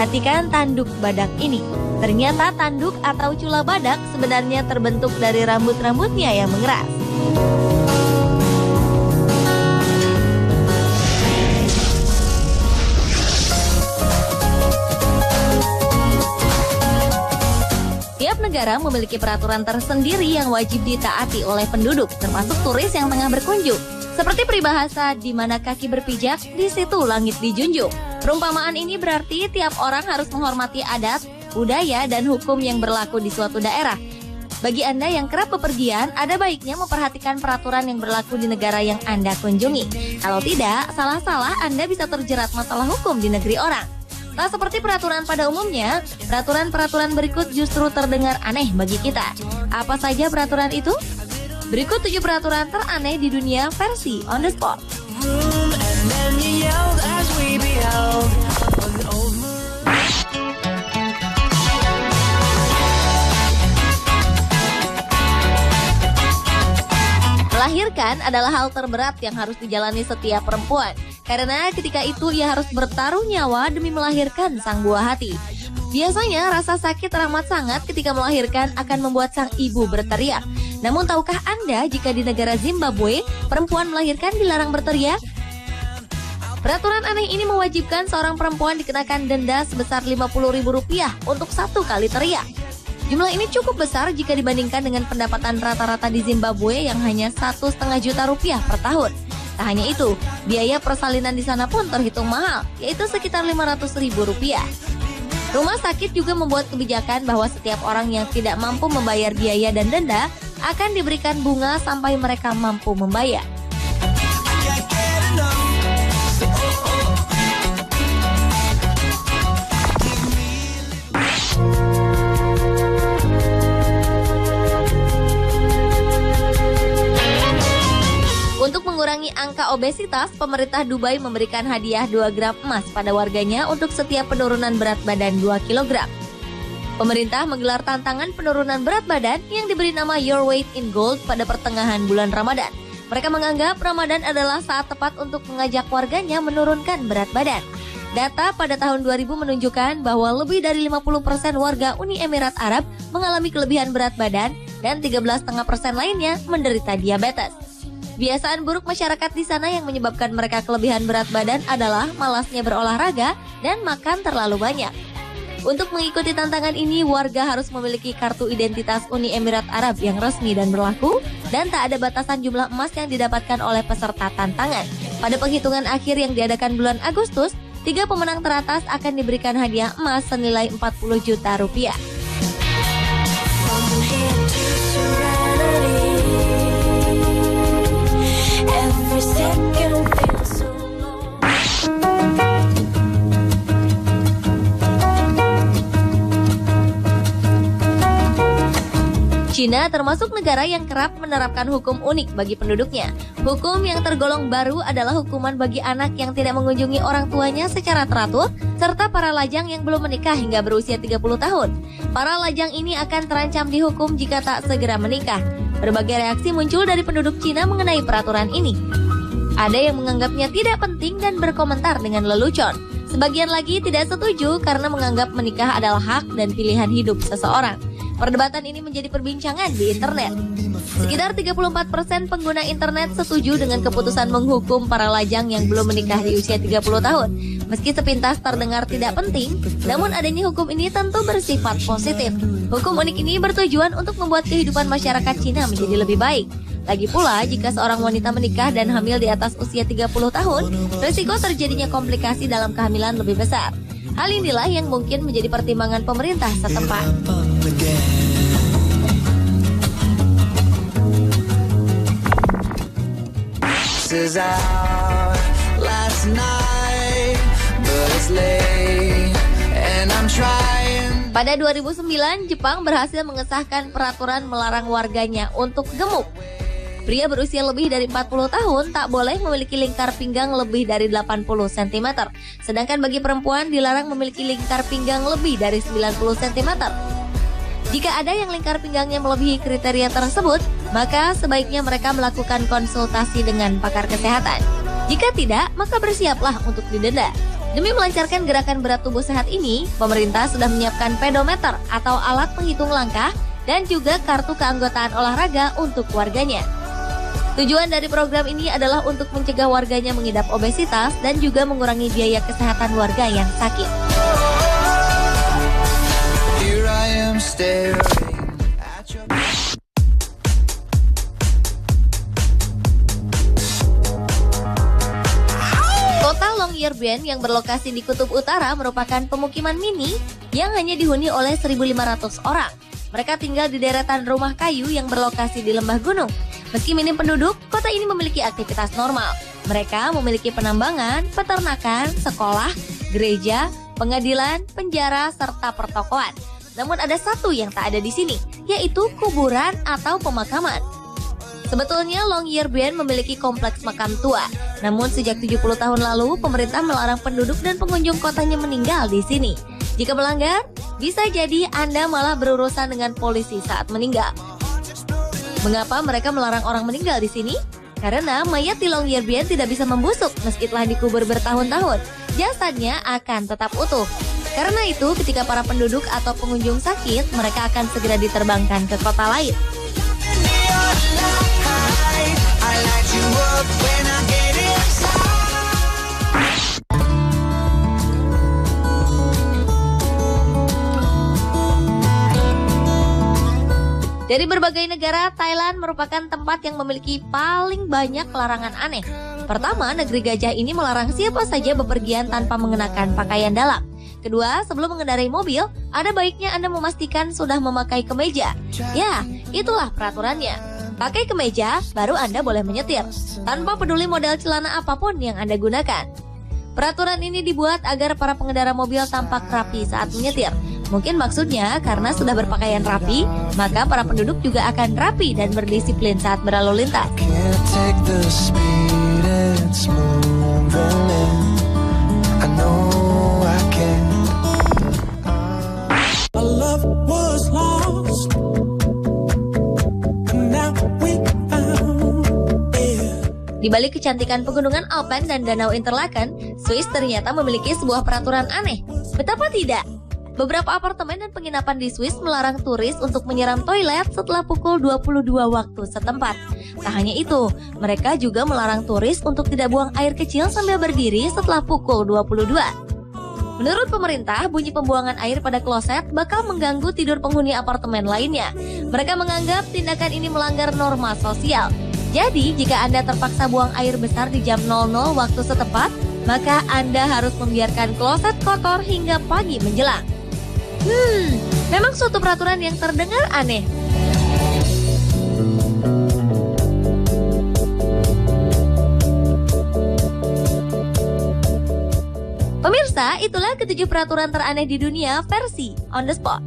Perhatikan tanduk badak ini. Ternyata tanduk atau cula badak sebenarnya terbentuk dari rambut-rambutnya yang mengeras. Tiap negara memiliki peraturan tersendiri yang wajib ditaati oleh penduduk, termasuk turis yang tengah berkunjung. Seperti peribahasa, di mana kaki berpijak, di situ langit dijunjung. Perumpamaan ini berarti tiap orang harus menghormati adat, budaya, dan hukum yang berlaku di suatu daerah. Bagi Anda yang kerap bepergian, ada baiknya memperhatikan peraturan yang berlaku di negara yang Anda kunjungi. Kalau tidak, salah-salah Anda bisa terjerat masalah hukum di negeri orang. Tak seperti peraturan pada umumnya, peraturan-peraturan berikut justru terdengar aneh bagi kita. Apa saja peraturan itu? Berikut 7 peraturan teraneh di dunia versi On The Spot. Melahirkan adalah hal terberat yang harus dijalani setiap perempuan. Karena ketika itu ia harus bertaruh nyawa demi melahirkan sang buah hati. Biasanya rasa sakit teramat sangat ketika melahirkan akan membuat sang ibu berteriak. Namun tahukah Anda jika di negara Zimbabwe, perempuan melahirkan dilarang berteriak? Peraturan aneh ini mewajibkan seorang perempuan dikenakan denda sebesar Rp50.000 untuk 1 kali teriak. Jumlah ini cukup besar jika dibandingkan dengan pendapatan rata-rata di Zimbabwe yang hanya Rp1,5 juta per tahun. Tak hanya itu, biaya persalinan di sana pun terhitung mahal, yaitu sekitar Rp500.000. Rumah sakit juga membuat kebijakan bahwa setiap orang yang tidak mampu membayar biaya dan denda akan diberikan bunga sampai mereka mampu membayar. Untuk mengurangi angka obesitas, pemerintah Dubai memberikan hadiah 2 gram emas pada warganya untuk setiap penurunan berat badan 2 kg. Pemerintah menggelar tantangan penurunan berat badan yang diberi nama Your Weight in Gold pada pertengahan bulan Ramadan. Mereka menganggap Ramadan adalah saat tepat untuk mengajak warganya menurunkan berat badan. Data pada tahun 2000 menunjukkan bahwa lebih dari 50% warga Uni Emirat Arab mengalami kelebihan berat badan dan 13,5% lainnya menderita diabetes. Kebiasaan buruk masyarakat di sana yang menyebabkan mereka kelebihan berat badan adalah malasnya berolahraga dan makan terlalu banyak. Untuk mengikuti tantangan ini, warga harus memiliki kartu identitas Uni Emirat Arab yang resmi dan berlaku, dan tak ada batasan jumlah emas yang didapatkan oleh peserta tantangan. Pada penghitungan akhir yang diadakan bulan Agustus, 3 pemenang teratas akan diberikan hadiah emas senilai Rp40 juta. Cina termasuk negara yang kerap menerapkan hukum unik bagi penduduknya. Hukum yang tergolong baru adalah hukuman bagi anak yang tidak mengunjungi orang tuanya secara teratur, serta para lajang yang belum menikah hingga berusia 30 tahun. Para lajang ini akan terancam dihukum jika tak segera menikah. Berbagai reaksi muncul dari penduduk Cina mengenai peraturan ini. Ada yang menganggapnya tidak penting dan berkomentar dengan lelucon. Sebagian lagi tidak setuju karena menganggap menikah adalah hak dan pilihan hidup seseorang. Perdebatan ini menjadi perbincangan di internet. Sekitar 34% pengguna internet setuju dengan keputusan menghukum para lajang yang belum menikah di usia 30 tahun. Meski sepintas terdengar tidak penting, namun adanya hukum ini tentu bersifat positif. Hukum unik ini bertujuan untuk membuat kehidupan masyarakat Cina menjadi lebih baik. Lagi pula, jika seorang wanita menikah dan hamil di atas usia 30 tahun, risiko terjadinya komplikasi dalam kehamilan lebih besar. Hal inilah yang mungkin menjadi pertimbangan pemerintah setempat. Pada 2009, Jepang berhasil mengesahkan peraturan melarang warganya untuk gemuk. Pria berusia lebih dari 40 tahun tak boleh memiliki lingkar pinggang lebih dari 80 cm. Sedangkan bagi perempuan dilarang memiliki lingkar pinggang lebih dari 90 cm. Jika ada yang lingkar pinggangnya melebihi kriteria tersebut, maka sebaiknya mereka melakukan konsultasi dengan pakar kesehatan. Jika tidak, maka bersiaplah untuk didenda. Demi melancarkan gerakan berat tubuh sehat ini, pemerintah sudah menyiapkan pedometer atau alat penghitung langkah dan juga kartu keanggotaan olahraga untuk warganya. Tujuan dari program ini adalah untuk mencegah warganya mengidap obesitas dan juga mengurangi biaya kesehatan warga yang sakit. Kota Longyearbyen yang berlokasi di Kutub Utara merupakan pemukiman mini yang hanya dihuni oleh 1.500 orang. Mereka tinggal di deretan rumah kayu yang berlokasi di lembah gunung. Meski minim penduduk, kota ini memiliki aktivitas normal. Mereka memiliki penambangan, peternakan, sekolah, gereja, pengadilan, penjara, serta pertokoan. Namun ada satu yang tak ada di sini, yaitu kuburan atau pemakaman. Sebetulnya Longyearbyen memiliki kompleks makam tua. Namun sejak 70 tahun lalu, pemerintah melarang penduduk dan pengunjung kotanya meninggal di sini. Jika melanggar, bisa jadi Anda malah berurusan dengan polisi saat meninggal. Mengapa mereka melarang orang meninggal di sini? Karena mayat di Longyearbyen tidak bisa membusuk meski telah dikubur bertahun-tahun. Jasadnya akan tetap utuh. Karena itu, ketika para penduduk atau pengunjung sakit, mereka akan segera diterbangkan ke kota lain. Dari berbagai negara, Thailand merupakan tempat yang memiliki paling banyak larangan aneh. Pertama, negeri gajah ini melarang siapa saja bepergian tanpa mengenakan pakaian dalam. Kedua, sebelum mengendarai mobil, ada baiknya Anda memastikan sudah memakai kemeja. Ya, itulah peraturannya. Pakai kemeja, baru Anda boleh menyetir, tanpa peduli model celana apapun yang Anda gunakan. Peraturan ini dibuat agar para pengendara mobil tampak rapi saat menyetir. Mungkin maksudnya karena sudah berpakaian rapi, maka para penduduk juga akan rapi dan berdisiplin saat berlalu lintas. Di balik kecantikan pegunungan Alpen dan Danau Interlaken, Swiss ternyata memiliki sebuah peraturan aneh. Betapa tidak? Beberapa apartemen dan penginapan di Swiss melarang turis untuk menyeram toilet setelah pukul 22 waktu setempat. Tak hanya itu, mereka juga melarang turis untuk tidak buang air kecil sambil berdiri setelah pukul 22. Menurut pemerintah, bunyi pembuangan air pada kloset bakal mengganggu tidur penghuni apartemen lainnya. Mereka menganggap tindakan ini melanggar norma sosial. Jadi, jika Anda terpaksa buang air besar di jam 00 waktu setempat, maka Anda harus membiarkan kloset kotor hingga pagi menjelang. Memang suatu peraturan yang terdengar aneh. Pemirsa, itulah ketujuh peraturan teraneh di dunia versi On The Spot.